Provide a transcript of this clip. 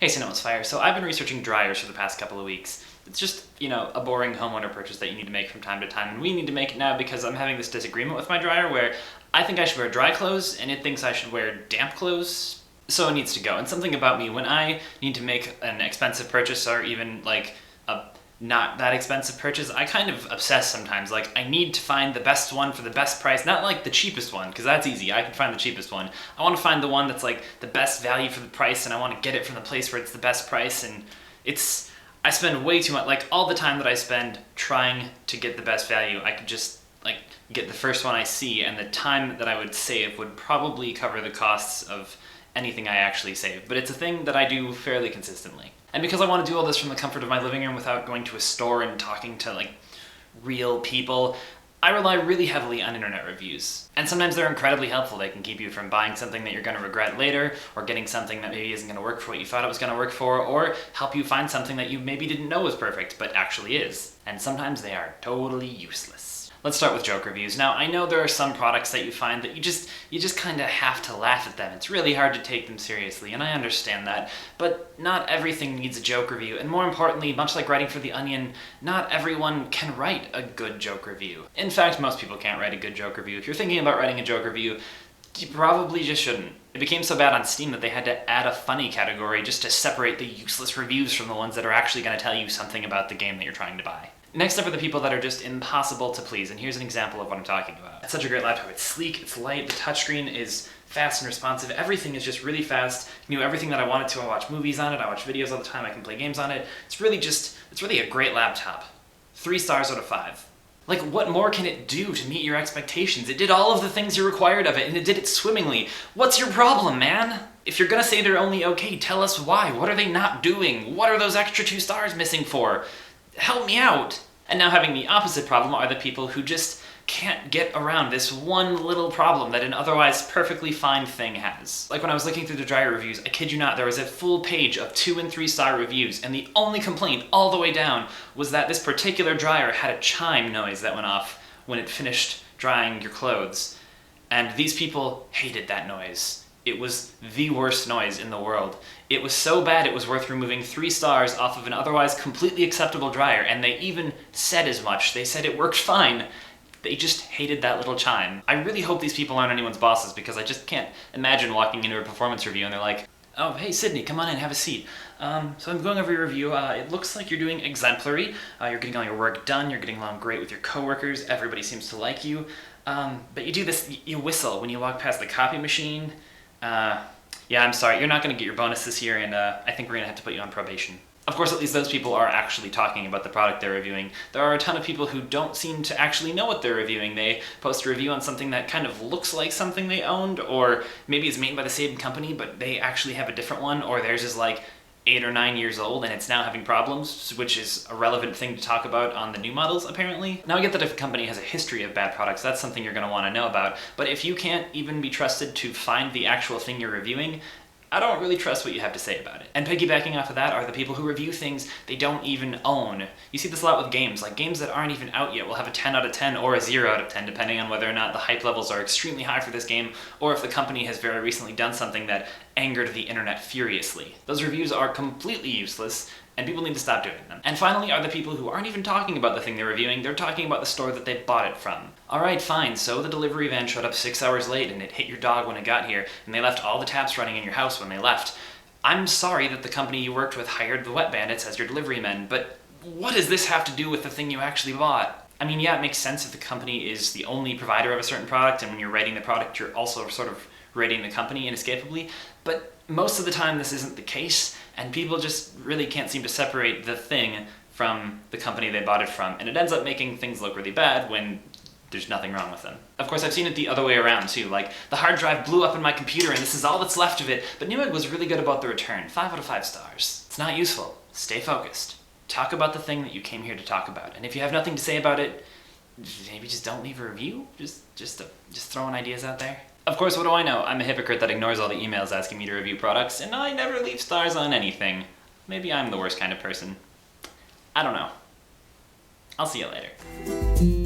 Hey Cinemas Fire, so I've been researching dryers for the past couple of weeks. It's just, a boring homeowner purchase that you need to make from time to time, and we need to make it now because I'm having this disagreement with my dryer where I think I should wear dry clothes and it thinks I should wear damp clothes, so it needs to go. And something about me, when I need to make an expensive purchase or even like a not that expensive purchase, I kind of obsess sometimes. Like, I need to find the best one for the best price, not like the cheapest one, because that's easy, I can find the cheapest one. I want to find the one that's like the best value for the price, and I want to get it from the place where it's the best price, and I spend way too much, like all the time that I spend trying to get the best value, I could just like get the first one I see, and the time that I would save would probably cover the costs of anything I actually save. But it's a thing that I do fairly consistently. And because I want to do all this from the comfort of my living room without going to a store and talking to like real people, I rely really heavily on internet reviews. And sometimes they're incredibly helpful. They can keep you from buying something that you're going to regret later, or getting something that maybe isn't going to work for what you thought it was going to work for, or help you find something that you maybe didn't know was perfect, but actually is. And sometimes they are totally useless. Let's start with joke reviews. Now, I know there are some products that you find that you just kind of have to laugh at them. It's really hard to take them seriously, and I understand that. But not everything needs a joke review, and more importantly, much like writing for The Onion, not everyone can write a good joke review. In fact, most people can't write a good joke review. If you're thinking about writing a joke review, you probably just shouldn't. It became so bad on Steam that they had to add a funny category just to separate the useless reviews from the ones that are actually going to tell you something about the game that you're trying to buy. Next up are the people that are just impossible to please, and here's an example of what I'm talking about. It's such a great laptop. It's sleek, it's light, the touchscreen is fast and responsive, everything is just really fast. I knew everything that I wanted to. I watch movies on it, I watch videos all the time, I can play games on it. It's really a great laptop. 3 stars out of 5. Like, what more can it do to meet your expectations? It did all of the things you required of it, and it did it swimmingly. What's your problem, man? If you're gonna say they're only okay, tell us why. What are they not doing? What are those extra 2 stars missing for? Help me out. And now having the opposite problem are the people who just can't get around this one little problem that an otherwise perfectly fine thing has. Like when I was looking through the dryer reviews, I kid you not, there was a full page of 2 and 3 star reviews, and the only complaint all the way down was that this particular dryer had a chime noise that went off when it finished drying your clothes. And these people hated that noise. It was the worst noise in the world. It was so bad it was worth removing 3 stars off of an otherwise completely acceptable dryer, and they even said as much. They said it worked fine. They just hated that little chime. I really hope these people aren't anyone's bosses, because I just can't imagine walking into a performance review and they're like, "Oh, hey Sydney, come on in, have a seat. So I'm going over your review. It looks like you're doing exemplary. You're getting all your work done, you're getting along great with your coworkers, everybody seems to like you. But you do this, you whistle when you walk past the copy machine. Yeah, I'm sorry, you're not going to get your bonus this year, and I think we're going to have to put you on probation." Of course, at least those people are actually talking about the product they're reviewing. There are a ton of people who don't seem to actually know what they're reviewing. They post a review on something that kind of looks like something they owned, or maybe is made by the same company, but they actually have a different one, or theirs is like 8 or 9 years old and it's now having problems, which is a relevant thing to talk about on the new models, apparently. Now, I get that if a company has a history of bad products, that's something you're going to want to know about, but if you can't even be trusted to find the actual thing you're reviewing, I don't really trust what you have to say about it. And piggybacking off of that are the people who review things they don't even own. You see this a lot with games. Like, games that aren't even out yet will have a 10 out of 10 or a 0 out of 10, depending on whether or not the hype levels are extremely high for this game, or if the company has very recently done something that angered the internet furiously. Those reviews are completely useless, and people need to stop doing them. And finally are the people who aren't even talking about the thing they're reviewing, they're talking about the store that they bought it from. Alright, fine, so the delivery van showed up 6 hours late and it hit your dog when it got here, and they left all the taps running in your house when they left. I'm sorry that the company you worked with hired the wet bandits as your delivery men, but what does this have to do with the thing you actually bought? I mean, yeah, it makes sense if the company is the only provider of a certain product, and when you're rating the product, you're also sort of rating the company inescapably, but most of the time this isn't the case, and people just really can't seem to separate the thing from the company they bought it from, and it ends up making things look really bad when there's nothing wrong with them. Of course, I've seen it the other way around too, like the hard drive blew up in my computer and this is all that's left of it, but Newegg was really good about the return. 5 out of 5 stars. It's not useful. Stay focused. Talk about the thing that you came here to talk about, and if you have nothing to say about it, maybe just don't leave a review? Just throwing ideas out there. Of course, what do I know? I'm a hypocrite that ignores all the emails asking me to review products, and I never leave stars on anything. Maybe I'm the worst kind of person. I don't know. I'll see you later.